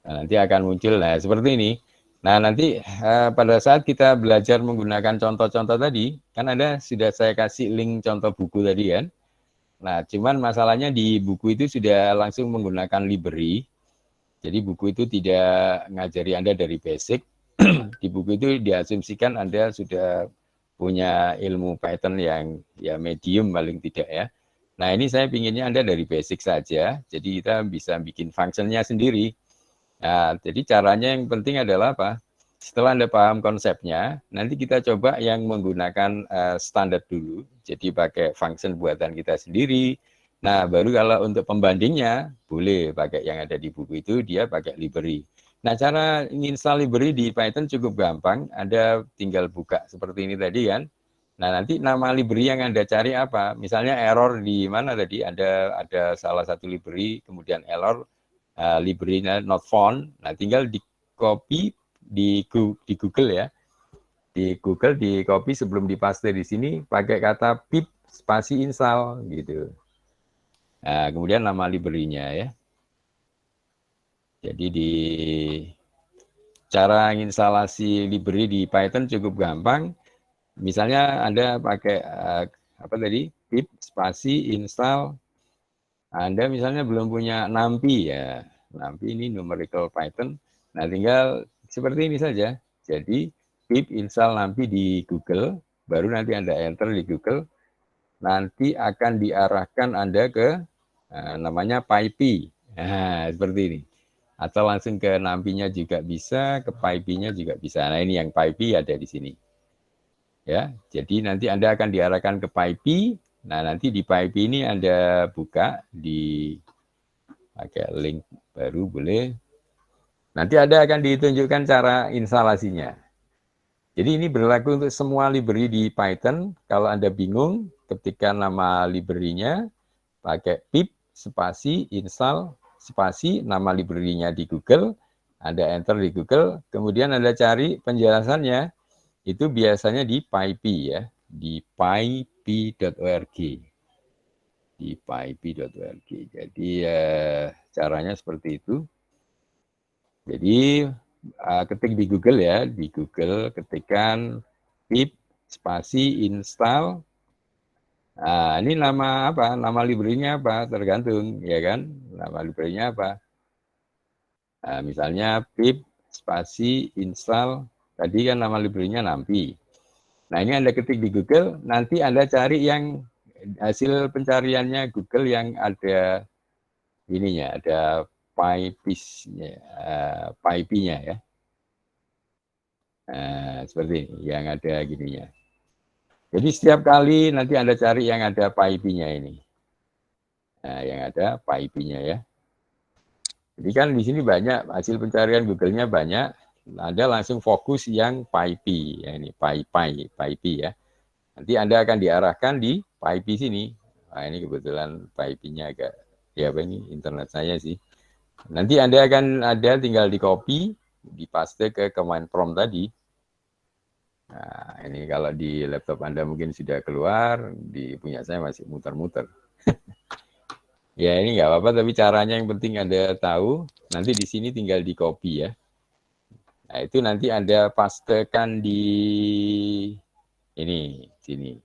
Nah, nanti akan muncul, nah seperti ini. Nah, nanti pada saat kita belajar menggunakan contoh-contoh tadi, kan Anda sudah saya kasih link contoh buku tadi kan. Nah, cuman masalahnya di buku itu sudah langsung menggunakan library. Jadi buku itu tidak ngajari Anda dari basic. Di buku itu diasumsikan Anda sudah punya ilmu Python yang ya medium paling tidak ya. Nah ini saya pinginnya Anda dari basic saja, jadi kita bisa bikin functionnya sendiri. Nah, jadi caranya yang penting adalah apa? Setelah Anda paham konsepnya, nanti kita coba yang menggunakan standar dulu, jadi pakai function buatan kita sendiri. Nah baru kalau untuk pembandingnya, boleh pakai yang ada di buku itu, dia pakai library. Nah, cara install library di Python cukup gampang. Anda tinggal buka seperti ini tadi kan. Nah, nanti nama library yang Anda cari apa? Misalnya error di mana tadi? Ada salah satu library, kemudian error, library-nya not found. Nah, tinggal di copy di Google ya. Di Google di copy sebelum dipaste di sini pakai kata pip spasi install gitu. Nah, kemudian nama library-nya ya. Jadi di cara instalasi library di Python cukup gampang. Misalnya Anda pakai apa tadi? Pip spasi install. Anda misalnya belum punya NumPy ya. NumPy ini numerical Python. Nah, tinggal seperti ini saja. Jadi pip install NumPy di Google, baru nanti Anda enter di Google. Nanti akan diarahkan Anda ke namanya PyPy. Nah, seperti ini. Atau langsung ke NumPy-nya juga bisa, ke PyPy-nya juga bisa. Nah, ini yang PyPy ada di sini. Ya, jadi nanti Anda akan diarahkan ke PyPy. Nah, nanti di PyPy ini Anda buka di pakai link baru boleh. Nanti Anda akan ditunjukkan cara instalasinya. Jadi ini berlaku untuk semua library di Python. Kalau Anda bingung, ketika nama library-nya pakai pip spasi install spasi nama library-nya di Google, Anda enter di Google, kemudian Anda cari penjelasannya, itu biasanya di PyPy ya, di pypy.org. Di pypy.org. Jadi caranya seperti itu. Jadi ketik di Google ya, di Google ketikkan pip spasi install. Nah, ini nama apa? Nama library-nya apa? Tergantung, ya kan? Nama library-nya apa? Nah, misalnya pip spasi install, tadi kan nama library-nya NumPy. Nah, ini Anda ketik di Google, nanti Anda cari yang hasil pencariannya Google yang ada ininya, ada PyPy-nya ya. Nah, seperti ini, yang ada gininya. Jadi setiap kali nanti Anda cari yang ada PyPy-nya ini. Nah, yang ada PyPy-nya ya. Jadi kan di sini banyak hasil pencarian Google-nya banyak. Anda langsung fokus yang PyPy, ya ini PyPy ya. Nanti Anda akan diarahkan di PyPy sini. Nah, ini kebetulan PyPy-nya agak ya apa ini internet saya sih. Nanti Anda akan ada tinggal di copy, dipaste ke command prompt tadi. Nah, ini kalau di laptop Anda mungkin sudah keluar, di punya saya masih muter-muter. Ya ini nggak apa-apa, tapi caranya yang penting Anda tahu. Nanti di sini tinggal di copy ya. Nah itu nanti Anda pastekan di ini, sini.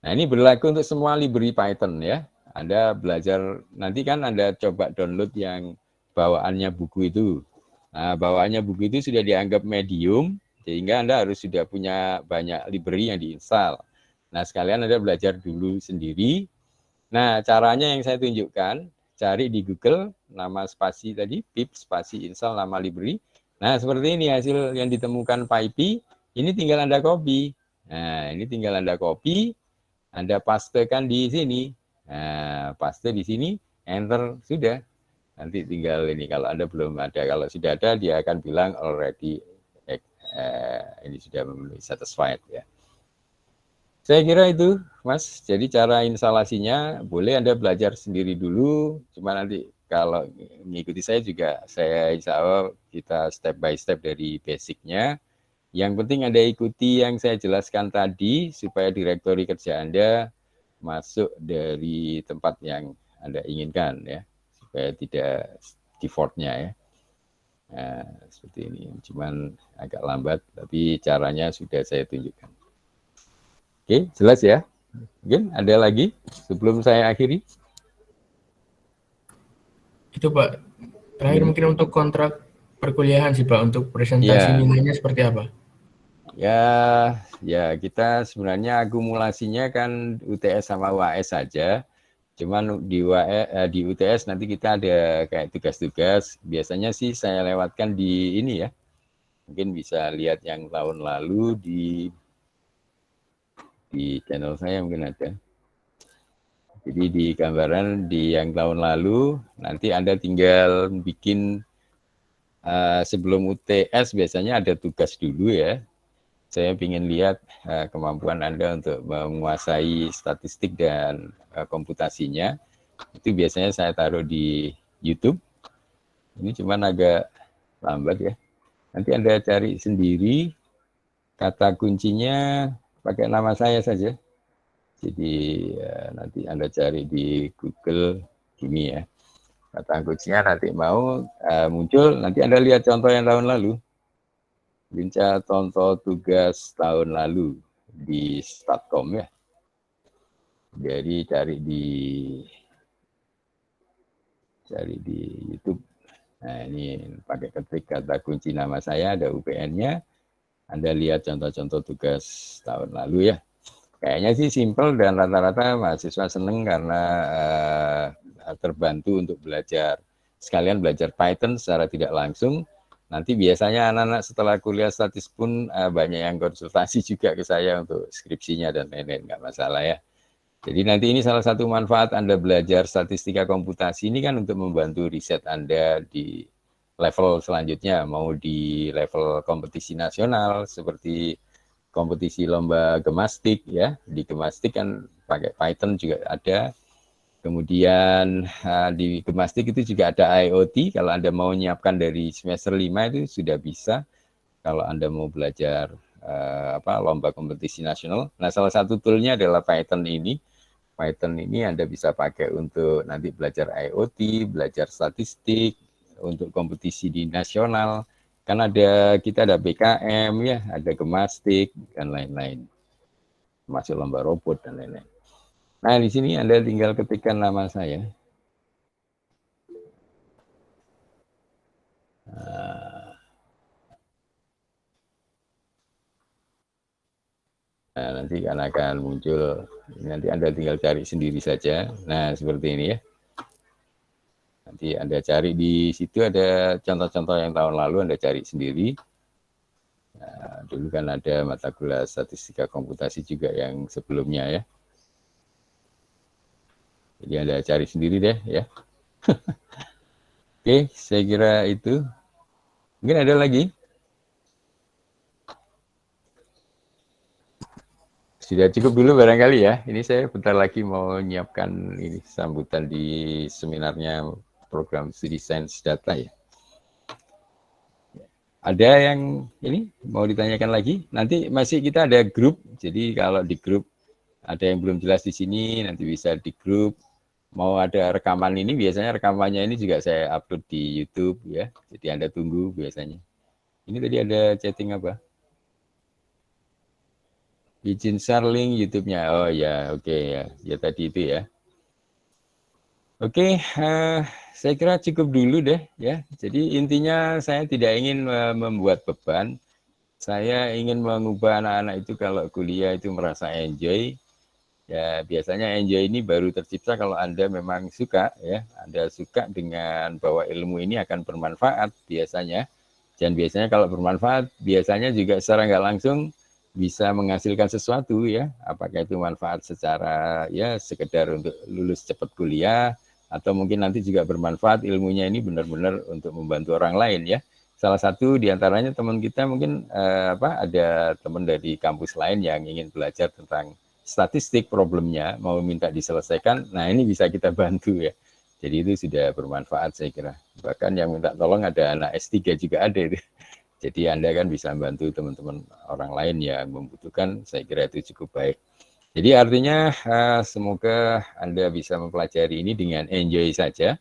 Nah ini berlaku untuk semua library Python ya. Anda belajar, nanti kan Anda coba download yang bawaannya buku itu. Nah bawaannya buku itu sudah dianggap medium, sehingga Anda harus sudah punya banyak library yang diinstal. Nah sekalian Anda belajar dulu sendiri. Nah caranya yang saya tunjukkan, cari di Google, nama spasi tadi, pip spasi install nama library. Nah seperti ini hasil yang ditemukan PyPy, ini tinggal Anda copy. Nah ini tinggal Anda copy, Anda pastekan di sini. Nah, paste di sini, enter, sudah. Nanti tinggal ini, kalau Anda belum ada. Kalau sudah ada, dia akan bilang already, ini sudah memenuhi satisfied. Ya. Saya kira itu, Mas. Jadi cara instalasinya, boleh Anda belajar sendiri dulu. Cuma nanti kalau mengikuti saya juga, saya insya Allah kita step by step dari basicnya. Yang penting Anda ikuti yang saya jelaskan tadi, supaya direktori kerja Anda masuk dari tempat yang Anda inginkan ya, supaya tidak defaultnya ya. Nah, seperti ini. Cuman agak lambat, tapi caranya sudah saya tunjukkan. Oke, jelas ya? Mungkin ada lagi sebelum saya akhiri? Itu Pak. Terakhir mungkin untuk kontrak perkuliahan sih Pak, untuk presentasi nilainya seperti apa? Ya kita sebenarnya akumulasinya kan UTS sama UAS saja. Cuman di UTS nanti kita ada kayak tugas-tugas. Biasanya sih saya lewatkan di ini ya. Mungkin bisa lihat yang tahun lalu di channel saya mungkin ada. Jadi di gambaran di yang tahun lalu nanti Anda tinggal bikin sebelum UTS biasanya ada tugas dulu ya. Saya ingin lihat kemampuan Anda untuk menguasai statistik dan komputasinya. Itu biasanya saya taruh di YouTube. Ini cuman agak lambat ya. Nanti Anda cari sendiri, kata kuncinya pakai nama saya saja. Jadi nanti Anda cari di Google gini ya. Kata kuncinya nanti mau muncul, nanti Anda lihat contoh yang tahun lalu. Lincah contoh tugas tahun lalu di Statcom ya. Jadi cari di YouTube. Nah ini pakai ketik kata kunci nama saya, ada UPN-nya. Anda lihat contoh-contoh tugas tahun lalu ya. Kayaknya sih simple dan rata-rata mahasiswa seneng karena terbantu untuk belajar. Sekalian belajar Python secara tidak langsung. Nanti biasanya anak-anak setelah kuliah statis pun banyak yang konsultasi juga ke saya untuk skripsinya dan lain-lain, nggak masalah ya. Jadi nanti ini salah satu manfaat Anda belajar statistika komputasi ini kan untuk membantu riset Anda di level selanjutnya, mau di level kompetisi nasional seperti kompetisi lomba gemastik ya. Di gemastik kan pakai Python juga ada. Kemudian di gemastik itu juga ada IoT, kalau Anda mau menyiapkan dari semester 5 itu sudah bisa. Kalau Anda mau belajar lomba kompetisi nasional. Nah, salah satu toolnya adalah Python ini. Python ini Anda bisa pakai untuk nanti belajar IoT, belajar statistik, untuk kompetisi di nasional. Kan kita ada BKM ya, ada gemastik dan lain-lain. Masuk lomba robot dan lain-lain. Nah, di sini Anda tinggal ketikkan nama saya. Nah, nanti akan muncul, nanti Anda tinggal cari sendiri saja. Nah, seperti ini ya. Nanti Anda cari di situ ada contoh-contoh yang tahun lalu Anda cari sendiri. Nah, dulu kan ada mata kuliah statistika komputasi juga yang sebelumnya ya. Jadi Anda cari sendiri deh ya. Oke, saya kira itu. Mungkin ada lagi? Sudah cukup dulu barangkali ya. Ini saya bentar lagi mau menyiapkan ini sambutan di seminarnya program studi sains data ya. Ada yang ini mau ditanyakan lagi? Nanti masih kita ada grup, jadi kalau di grup ada yang belum jelas di sini, nanti bisa di grup. Mau ada rekaman ini, biasanya rekamannya ini juga saya upload di YouTube ya, jadi Anda tunggu biasanya. Ini tadi ada chatting apa? Izin share link YouTube-nya. Oh ya, oke ya, ya tadi itu ya. Oke, saya kira cukup dulu deh ya. Jadi intinya saya tidak ingin membuat beban. Saya ingin mengubah anak-anak itu kalau kuliah itu merasa enjoy. Ya biasanya enjoy ini baru tercipta kalau Anda memang suka ya. Anda suka dengan bahwa ilmu ini akan bermanfaat biasanya. Dan biasanya kalau bermanfaat, biasanya juga secara nggak langsung bisa menghasilkan sesuatu ya. Apakah itu manfaat secara ya sekedar untuk lulus cepat kuliah, atau mungkin nanti juga bermanfaat ilmunya ini benar-benar untuk membantu orang lain ya. Salah satu diantaranya teman kita mungkin ada teman dari kampus lain yang ingin belajar tentang statistik problemnya, mau minta diselesaikan, nah ini bisa kita bantu ya. Jadi itu sudah bermanfaat saya kira. Bahkan yang minta tolong ada anak S3 juga ada itu. Jadi Anda kan bisa membantu teman-teman orang lain yang membutuhkan, saya kira itu cukup baik. Jadi artinya semoga Anda bisa mempelajari ini dengan enjoy saja.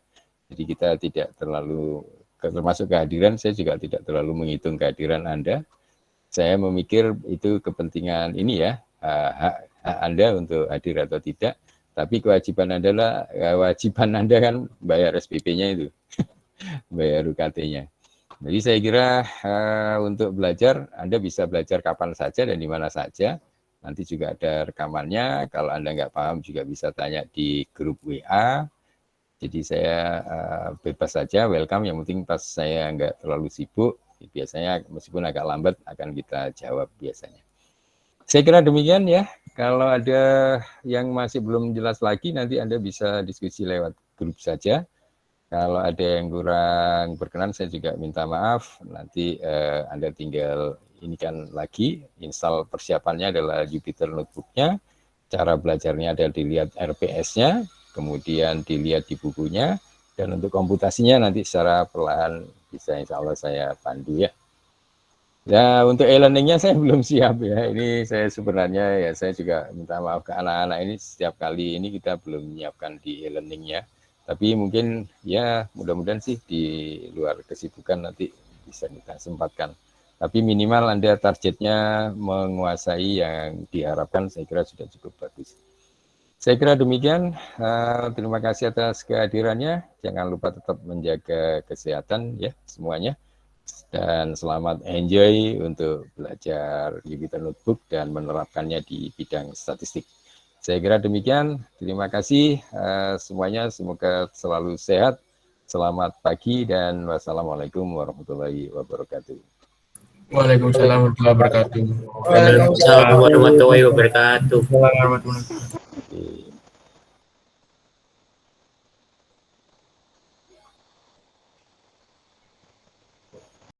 Jadi kita tidak terlalu, termasuk kehadiran, saya juga tidak terlalu menghitung kehadiran Anda. Saya memikir itu kepentingan ini ya, hak Anda untuk hadir atau tidak. Tapi kewajiban Anda kan bayar SPP-nya itu, bayar UKT-nya. Jadi saya kira untuk belajar, Anda bisa belajar kapan saja dan di mana saja. Nanti juga ada rekamannya, kalau Anda nggak paham juga bisa tanya di grup WA. Jadi saya bebas saja, welcome, yang penting pas saya nggak terlalu sibuk, biasanya meskipun agak lambat akan kita jawab biasanya. Saya kira demikian ya, kalau ada yang masih belum jelas lagi nanti Anda bisa diskusi lewat grup saja. Kalau ada yang kurang berkenan saya juga minta maaf, nanti Anda tinggal ini kan lagi, install persiapannya adalah Jupyter Notebook-nya, cara belajarnya adalah dilihat RPS-nya, kemudian dilihat di bukunya, dan untuk komputasinya nanti secara perlahan bisa insya Allah saya pandu ya. Ya untuk e-learning-nya saya belum siap ya, ini saya sebenarnya ya saya juga minta maaf ke anak-anak ini, setiap kali ini kita belum menyiapkan di e-learning-nya, tapi mungkin ya mudah-mudahan sih di luar kesibukan nanti bisa kita sempatkan. Tapi minimal Anda targetnya menguasai yang diharapkan, saya kira sudah cukup bagus. Saya kira demikian, terima kasih atas kehadirannya, jangan lupa tetap menjaga kesehatan ya semuanya, dan selamat enjoy untuk belajar Jupyter Notebook dan menerapkannya di bidang statistik. Saya kira demikian, terima kasih semuanya, semoga selalu sehat, selamat pagi, dan wassalamualaikum warahmatullahi wabarakatuh. Waalaikumsalam warahmatullahi wabarakatuh. Waalaikumsalam warahmatullahi wabarakatuh. Warahmatullahi wabarakatuh.